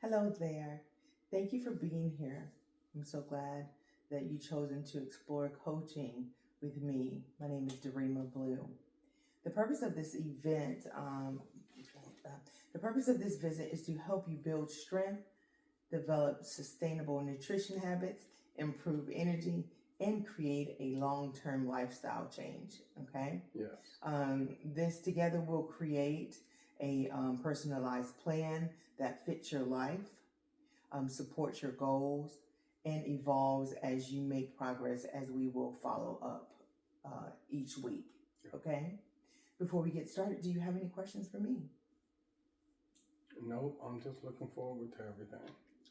Hello there. Thank you for being here. I'm so glad that you chosen to explore coaching with me. My name is Darima Blue. The purpose of this event, the purpose of this visit is to help you build strength, develop sustainable nutrition habits, improve energy, and create a long-term lifestyle change. Okay. Yes. This together will create a personalized plan that fits your life, supports your goals, and evolves as you make progress, as we will follow up each week. Okay? Before we get started, do you have any questions for me? Nope, I'm just looking forward to everything.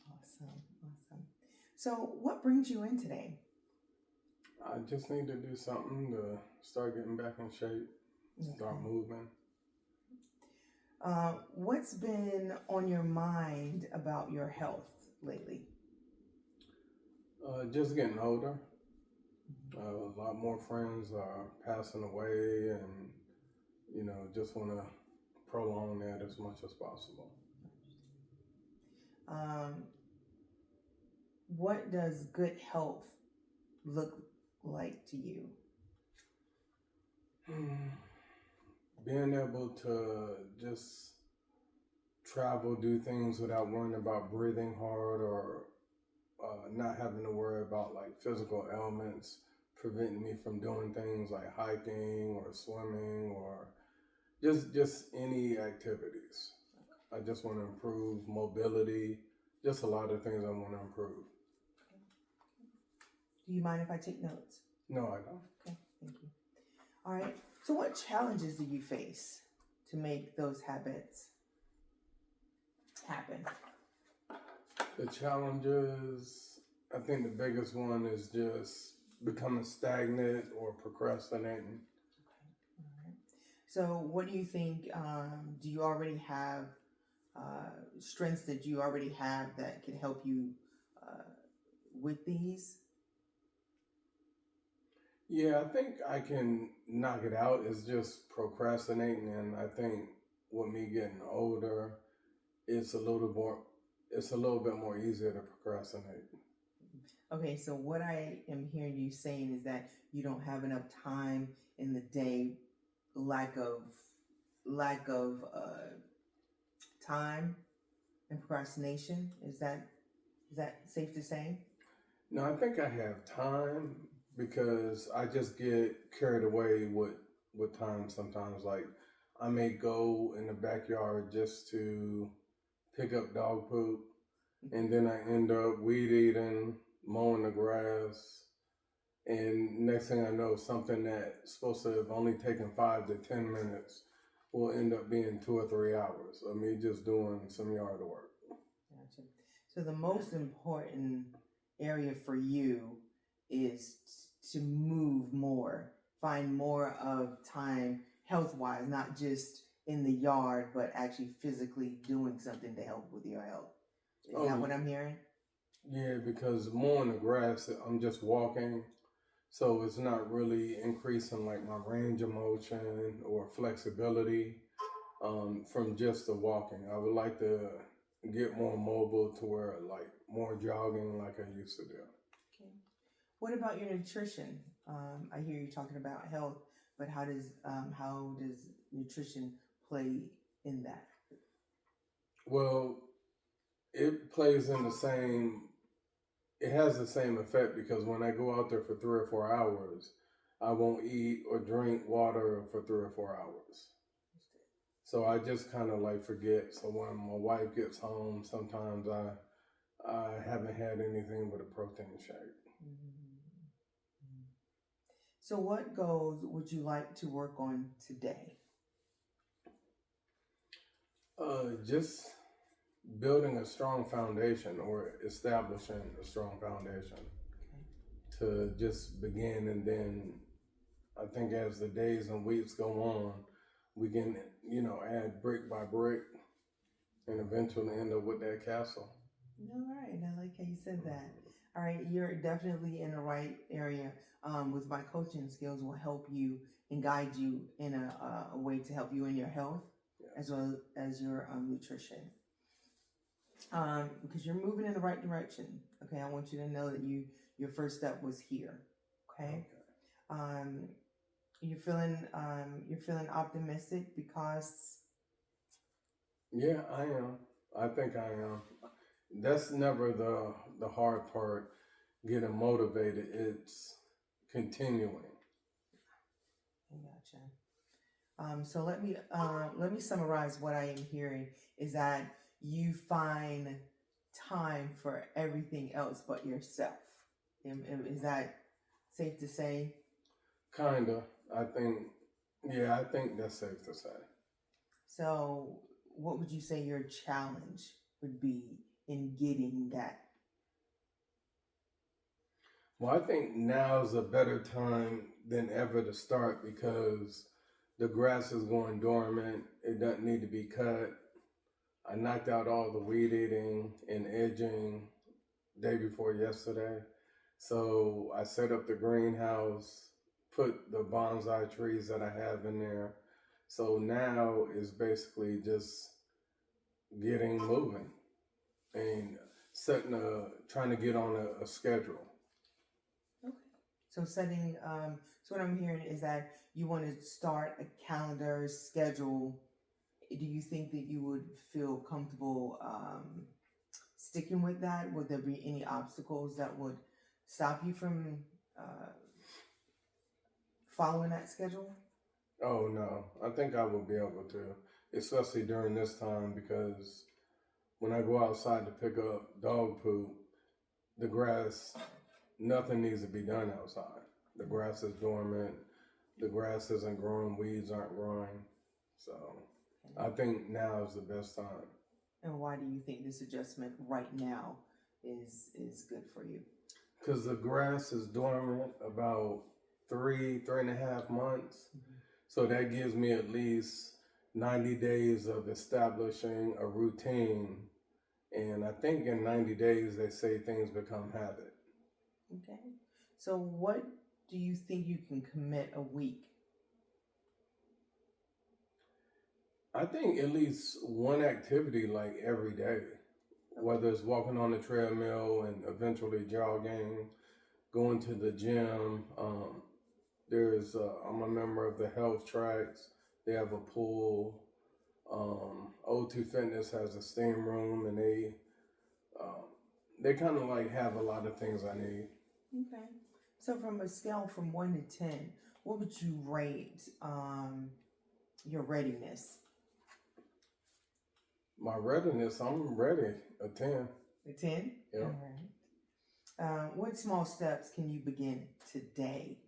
Awesome. So, what brings you in today? I just need to do something to start getting back in shape, start moving. What's been on your mind about your health lately? Just getting older. A lot more friends are passing away, and just want to prolong that as much as possible. What does good health look like to you? Being able to just travel, do things without worrying about breathing hard or not having to worry about like physical ailments preventing me from doing things like hiking or swimming or just any activities. I just want to improve mobility, just a lot of things I want to improve. Do you mind if I take notes? No, I don't. Okay, thank you. All right, so what challenges do you face to make those habits happen? The challenges, I think the biggest one is just becoming stagnant or procrastinating. Okay, all right. So what do you think, do you already have strengths that you already have that can help you with these? Yeah, I think I can knock it out. It's just procrastinating, and I think with me getting older, it's a little bit more easier to procrastinate. Okay, so what I am hearing you saying is that you don't have enough time in the day, lack of time and procrastination. Is that safe to say? No, I think I have time because I just get carried away with time sometimes. Like I may go in the backyard just to pick up dog poop, and then I end up weed eating, mowing the grass, and next thing I know, something that's supposed to have only taken 5 to 10 minutes will end up being 2 or 3 hours of me just doing some yard work. Gotcha. So the most important area for you is to move more, find more of time health-wise, not just in the yard, but actually physically doing something to help with your health. Is that what I'm hearing? Yeah, because mowing the grass, I'm just walking, so it's not really increasing like my range of motion or flexibility from just the walking. I would like to get more mobile to where like more jogging like I used to do. Okay. What about your nutrition? I hear you talking about health, but how does nutrition play in that? Well, it has the same effect because when I go out there for 3 or 4 hours, I won't eat or drink water for 3 or 4 hours. So I just kind of like forget. So when my wife gets home, sometimes I haven't had anything but a protein shake. Mm-hmm. So what goals would you like to work on today? Just building a strong foundation or establishing a strong foundation to just begin, and then I think as the days and weeks go on, we can, add brick by brick and eventually end up with that castle. All right, I like how you said that. All right, you're definitely in the right area. With my coaching skills, will help you and guide you in a way to help you in your health, as well as your nutrition. because you're moving in the right direction. Okay, I want you to know that your first step was here. Okay, um, you're feeling optimistic because Yeah, I am. I think I am. That's never the hard part. Getting motivated. It's continuing. I gotcha. So let me summarize what I am hearing is that you find time for everything else but yourself. Is that safe to say? Kinda. I think. Yeah, I think that's safe to say. So, what would you say your challenge would be in getting that? Well, I think now's a better time than ever to start because the grass is going dormant. It doesn't need to be cut. I knocked out all the weed eating and edging day before yesterday. So I set up the greenhouse, put the bonsai trees that I have in there. So now is basically just getting moving and trying to get on a schedule. Okay. So so what I'm hearing is that you want to start a calendar schedule. Do you think that you would feel comfortable sticking with that? Would there be any obstacles that would stop you from uh, following that schedule? Oh no, I think I will be able to, especially during this time because when I go outside to pick up dog poop, the grass, nothing needs to be done outside. The grass is dormant, the grass isn't growing, weeds aren't growing. So I think now is the best time. And why do you think this adjustment right now is good for you? Because the grass is dormant about 3.5 months. Mm-hmm. So that gives me at least 90 days of establishing a routine. And I think in 90 days, they say things become habit. Okay. So what do you think you can commit a week? I think at least one activity like every day, whether it's walking on the treadmill and eventually jogging, going to the gym. I'm a member of the health tracks. They have a pool. O2 Fitness has a steam room, and they kind of like have a lot of things I need. Okay. So from a scale from 1 to 10, what would you rate your readiness? My readiness, I'm ready. A 10. A 10? Yeah. All right. What small steps can you begin today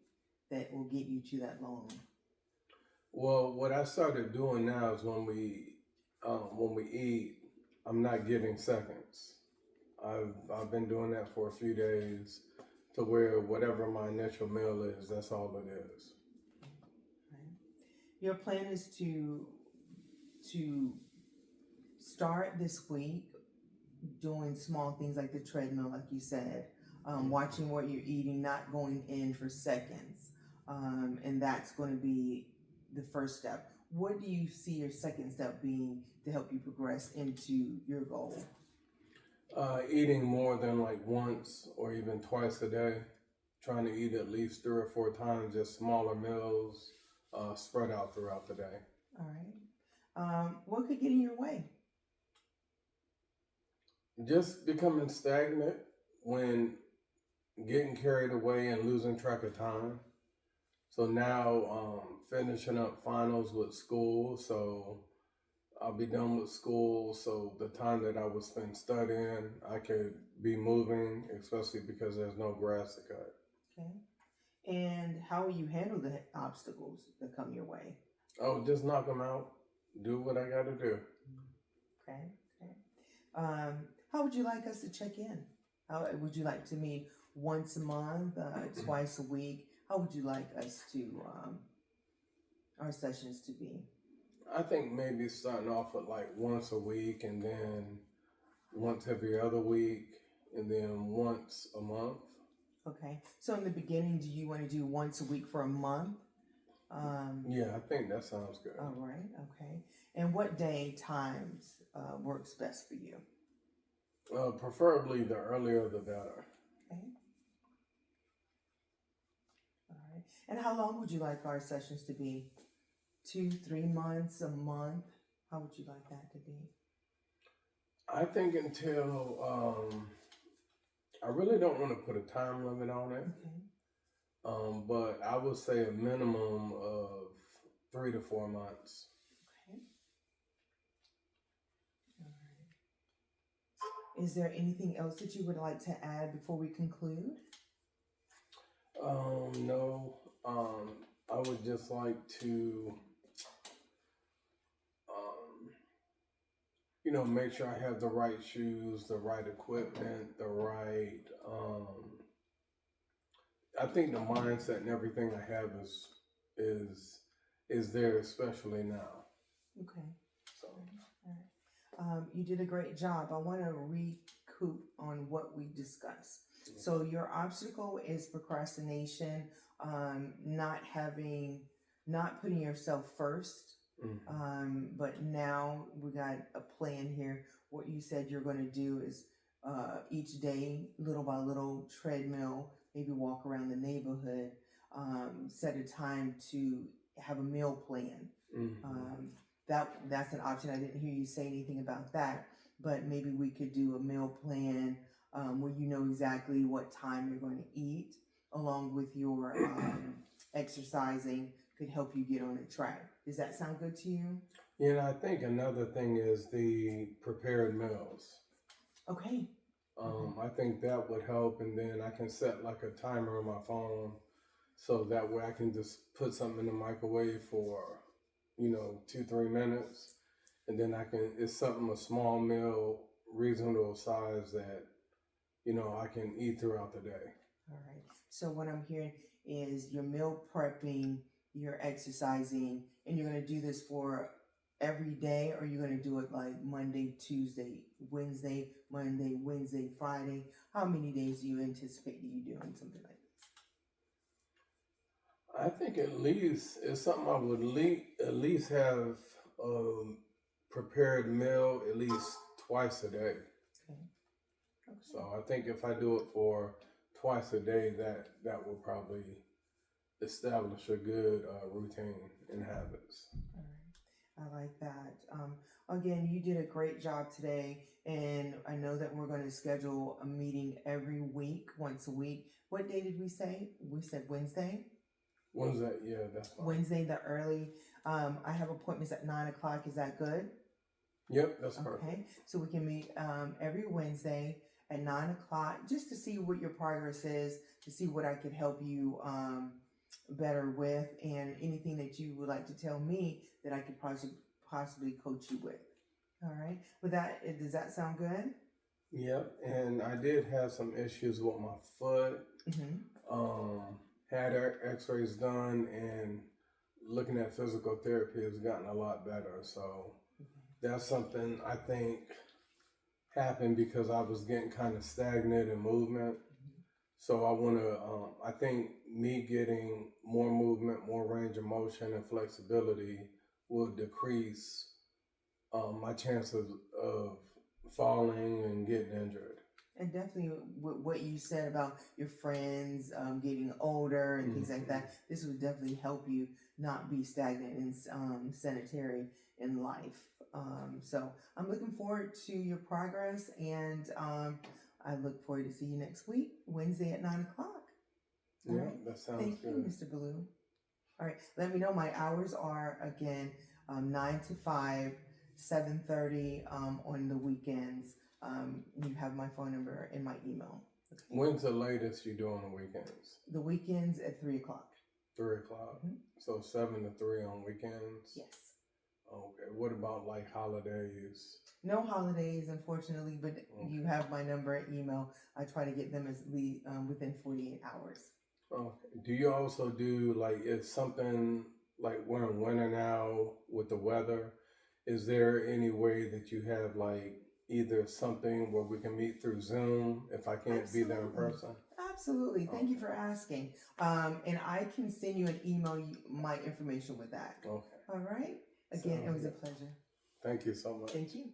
that will get you to that long? Well, what I started doing now is when we eat, I'm not giving seconds. I've been doing that for a few days to where whatever my initial meal is, that's all it is. Right. Your plan is to start this week doing small things like the treadmill, like you said, watching what you're eating, not going in for seconds, and that's going to be the first step. What do you see your second step being to help you progress into your goal? Eating more than like once or even twice a day. Trying to eat at least 3 or 4 times, just smaller meals, spread out throughout the day. All right. What could get in your way? Just becoming stagnant when getting carried away and losing track of time. So now finishing up finals with school, so I'll be done with school. So the time that I would spend studying, I could be moving, especially because there's no grass to cut. Okay. And how will you handle the obstacles that come your way? Oh, just knock them out. Do what I got to do. Okay. Okay. How would you like us to check in? How would you like to meet once a month, twice a week? How would you like us to our sessions to be? I think maybe starting off with like once a week and then once every other week and then once a month. Okay. So in the beginning, do you want to do once a week for a month? Yeah, I think that sounds good. All right. Okay. And what day times works best for you? Preferably the earlier the better. Okay. All right. And how long would you like our sessions to be? 2, 3 months, a month? How would you like that to be? I think until I really don't want to put a time limit on it. Okay. But I would say a minimum of 3 to 4 months. Okay. All right. Is there anything else that you would like to add before we conclude? No. I would just like to, make sure I have the right shoes, the right equipment, the right. I think the mindset and everything I have is there, especially now. Okay. So. All right. You did a great job. I want to recoup on what we discussed. So your obstacle is procrastination, not putting yourself first. Mm-hmm. But now we got a plan here. What you said you're going to do is each day, little by little, treadmill, maybe walk around the neighborhood, set a time to have a meal plan. Mm-hmm. That's an option. I didn't hear you say anything about that, but maybe we could do a meal plan where you know exactly what time you're going to eat, along with your exercising could help you get on a track. Does that sound good to you? Yeah, I think another thing is the prepared meals. Okay. I think that would help, and then I can set like a timer on my phone, so that way I can just put something in the microwave for, 2-3 minutes, and then it's something, a small meal, reasonable size that, I can eat throughout the day. All right. So what I'm hearing is you're meal prepping, you're exercising, and you're going to do this for every day, or you're going to do it like Monday, Tuesday, Wednesday, Monday, Wednesday, Friday? How many days do you anticipate you doing something like this? I think at least it's something I would at least have prepared meal at least twice a day. Okay. So I think if I do it for twice a day, that will probably establish a good routine and habits. All right. I like that. Again, you did a great job today, and I know that we're going to schedule a meeting every week, once a week. What day did we say? We said Wednesday. Wednesday, yeah, that's fine. Wednesday, the early. I have appointments at 9:00. Is that good? Yep, that's perfect. Okay, so we can meet every Wednesday at 9:00 just to see what your progress is, to see what I could help you better with, and anything that you would like to tell me that I could possibly coach you with. All right, with that, does that sound good? Yep, and I did have some issues with my foot. Mm-hmm. Had x-rays done, and looking at physical therapy has gotten a lot better. So that's something I think happened because I was getting kind of stagnant in movement. So I want to, I think me getting more movement, more range of motion and flexibility will decrease my chances of falling and getting injured. And definitely what you said about your friends getting older and things like that, this would definitely help you not be stagnant and sedentary in life. So I'm looking forward to your progress, and I look forward to see you next week, Wednesday at 9:00. Yeah, right. That sounds Thank good. You, Mr. Blue. All right, let me know. My hours are, again, 9 to 5, 7:30 on the weekends. You have my phone number and my email. Okay. When's the latest you do on the weekends? The weekends at 3:00. 3:00. So 7 to 3 on weekends? Yes. Okay. What about like holidays? No holidays, unfortunately, but you have my number and email. I try to get them as within 48 hours. Okay. Do you also do like, if something like we're in winter now with the weather, is there any way that you have like either something where we can meet through Zoom if I can't be there in person? Absolutely. Thank you for asking. And I can send you an email, my information with that. Okay. All right. Again, it was a pleasure. Thank you so much. Thank you.